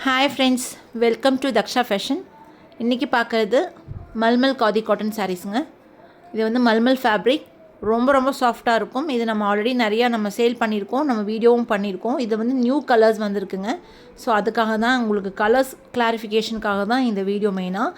Hi friends, welcome to Daksha fashion. இன்றைக்கி பார்க்குறது mulmul khadi cotton சாரீஸுங்க. இது வந்து மல்மல் ஃபேப்ரிக், ரொம்ப சாஃப்டாக இருக்கும். இது நம்ம ஆல்ரெடி நிறையா சேல் பண்ணியிருக்கோம், நம்ம வீடியோவும் பண்ணியிருக்கோம். இது வந்து நியூ கலர்ஸ் வந்திருக்குங்க. ஸோ அதுக்காக தான் உங்களுக்கு கலர்ஸ் கிளாரிஃபிகேஷனுக்காக தான் இந்த வீடியோ மெயினாக.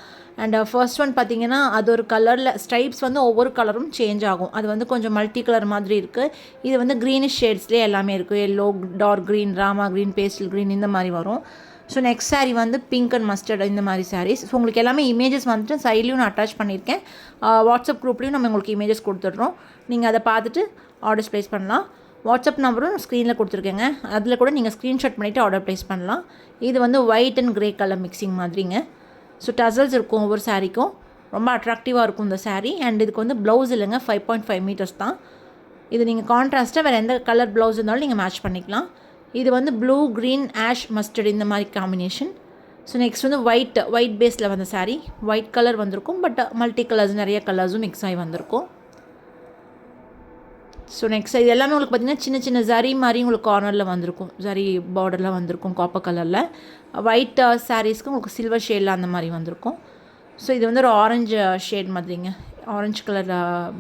அண்ட் ஃபர்ஸ்ட் ஒன் பார்த்திங்கன்னா, அது ஒரு கலரில் ஸ்ட்ரைப்ஸ் வந்து ஒவ்வொரு கலரும் சேஞ்ச் ஆகும். அது வந்து கொஞ்சம் மல்டி கலர் மாதிரி இருக்குது. இது வந்து க்ரீனிஷ் ஷேட்ஸ்லேயே எல்லாமே இருக்குது. Yellow, dark green, Rama green, pastel green இந்த மாதிரி வரும். ஸோ நெக்ஸ்ட் சாரீ வந்து பிங்க் அண்ட் மஸ்டர்ட் இந்த மாதிரி சாரீஸ். ஸோ உங்களுக்கு எல்லாமே இமேஜஸ் வந்துட்டு சைட்லேயும் நான் அட்டாச் பண்ணியிருக்கேன். வாட்ஸ்அப் குரூப்லேயும் நம்ம உங்களுக்கு இமேஜஸ் கொடுத்துட்றோம். நீங்கள் அதை பார்த்துட்டு ஆர்டர்ஸ் ப்ளேஸ் பண்ணலாம். வாட்ஸ்அப் நம்பரும் ஸ்க்ரீனில் கொடுத்துருக்கேங்க. அதில் கூட நீங்கள் ஸ்க்ரீன்ஷாட் பண்ணிவிட்டு ஆர்டர் ப்ளேஸ் பண்ணலாம். இது வந்து white and grey colour mixing மாதிரிங்க. ஸோ டசல்ஸ் இருக்கும் ஒவ்வொரு சாரீக்கும். ரொம்ப அட்ராக்டிவாக இருக்கும் இந்த சாரீ. அண்ட் இதுக்கு வந்து ப்ளவுஸ் இல்லைங்க, 5.5 மீட்டர்ஸ் தான். இது நீங்கள் கான்ட்ராஸ்ட்டாக வேறு எந்த கலர் ப்ளவுஸ் இருந்தாலும் நீங்கள் மேட்ச் பண்ணிக்கலாம். இது வந்து ப்ளூ, க்ரீன், ஆஷ், மஸ்டர்ட் இந்த மாதிரி காம்பினேஷன். ஸோ நெக்ஸ்ட் வந்து ஒயிட் பேஸில் வந்த சாரீ. ஒயிட் கலர் வந்திருக்கும், பட் மல்டி கலர்ஸ் நிறைய கலர்ஸும் மிக்ஸ் ஆகி வந்திருக்கும். ஸோ நெக்ஸ்ட் இது எல்லாமே உங்களுக்கு பார்த்திங்கன்னா சின்ன ஜரி மாதிரி உங்களுக்கு கார்னரில் வந்திருக்கும். ஜரி பார்டரில் வந்திருக்கும் காப்பர் கலரில். ஒயிட் சாரீஸ்க்கு உங்களுக்கு சில்வர் ஷேடில் அந்த மாதிரி வந்திருக்கும். ஸோ இது வந்து ஒரு ஆரஞ்சு ஷேட் மாதிரிங்க. ஆரஞ்சு கலர்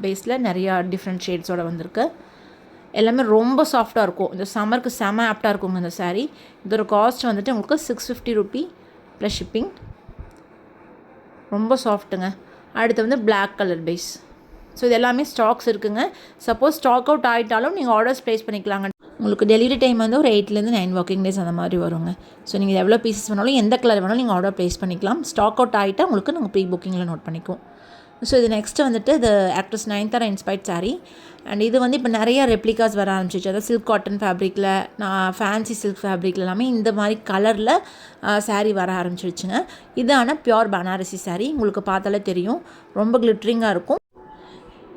பேஸில் நிறையா டிஃப்ரெண்ட் ஷேட்ஸோடு வந்திருக்கு. எல்லாமே ரொம்ப சாஃப்டாக இருக்கும். இந்த சம்மருக்கு செம ஆப்டாக இருக்குங்க இந்த சாரீ. இதோட காஸ்ட் வந்துட்டு உங்களுக்கு 650 ரூபி ப்ளஸ் ஷிப்பிங். ரொம்ப சாஃப்ட்டுங்க. அடுத்து வந்து பிளாக் கலர் பேஸ். ஸோ இது எல்லாமே ஸ்டாக்ஸ் இருக்குங்க. சப்போஸ் ஸ்டாக் அவுட் ஆகிட்டாலும் நீங்கள் ஆர்டர்ஸ் ப்ளேஸ் பண்ணிக்கலாங்க. உங்களுக்கு டெலிவரி டைம் வந்து ஒரு 8 to 9 ஒர்க்கிங் டேஸ் அந்த மாதிரி வருங்க. ஸோ நீங்கள் எவ்வளோ பீசஸ் வேணாலும் எந்த கலர் வேணாலும் நீங்கள் ஆர்டர் ப்ளேஸ் பண்ணிக்கலாம். ஸ்டாக் அவுட் ஆகிட்டால் உங்களுக்கு நாங்கள் ப்ரீ புக்கிங்கில் நோட் பண்ணிக்குவோம். ஸோ இது நெக்ஸ்ட்டு வந்துட்டு இது actress Nayanthara inspired sari. And இது வந்து இப்போ நிறையா ரெப்ளிகாஸ் வர ஆரம்பிச்சிச்சு. அதாவது சில்க் காட்டன் ஃபேப்ரிக்கில், ஃபேன்சி சில்க் ஃபேப்ரிக்கில் எல்லாமே இந்த மாதிரி கலரில் சாரீ வர ஆரம்பிச்சிருச்சுங்க. இது ஆனால் பியோர் பனாரசி சாரீ. உங்களுக்கு பார்த்தாலே தெரியும், ரொம்ப கிளிட்ரிங்காக இருக்கும்.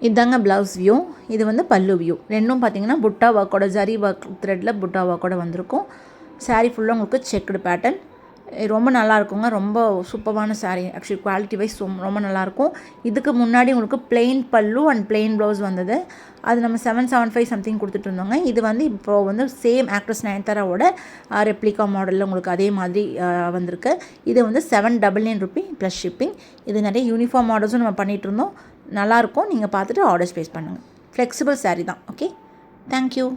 இதுதாங்க ப்ளவுஸ் வியூ. இது வந்து பல்லு வியூ. ரெண்டும் பார்த்திங்கன்னா புட்டா ஒர்க்கோட, ஜரி ஒர்க் த்ரெட்டில் புட்டா ஒர்க்கோட வந்திருக்கும். சாரீ ஃபுல்லாக உங்களுக்கு செக்குடு பேட்டர்ன். ரொம்ப நல்லாயிருக்குங்க. ரொம்ப சூப்பரான சாரீ. ஆக்சுவலி குவாலிட்டி வைஸ் ரொம்ப நல்லாயிருக்கும். இதுக்கு முன்னாடி உங்களுக்கு பிளெயின் பல்லு அண்ட் பிளெயின் ப்ளவுஸ் வந்தது. அது நம்ம 775 சம்திங் கொடுத்துட்டு இருந்தோங்க. இது வந்து இப்போது வந்து சேம் ஆக்ட்ரஸ் நயன்தாராவோட ரெப்ளிகா மாடலில் உங்களுக்கு அதே மாதிரி வந்திருக்கு. இது வந்து 799 ரூபி ப்ளஸ் ஷிப்பிங். இது நிறைய யூனிஃபார்ம் ஆர்டர்ஸும் நம்ம பண்ணிகிட்டு இருந்தோம். நல்லாயிருக்கும். நீங்கள் பார்த்துட்டு ஆர்டர்ஸ் ப்ளேஸ் பண்ணுங்கள். ஃப்ளெக்சிபிள் சாரீ தான். Okay, thank you.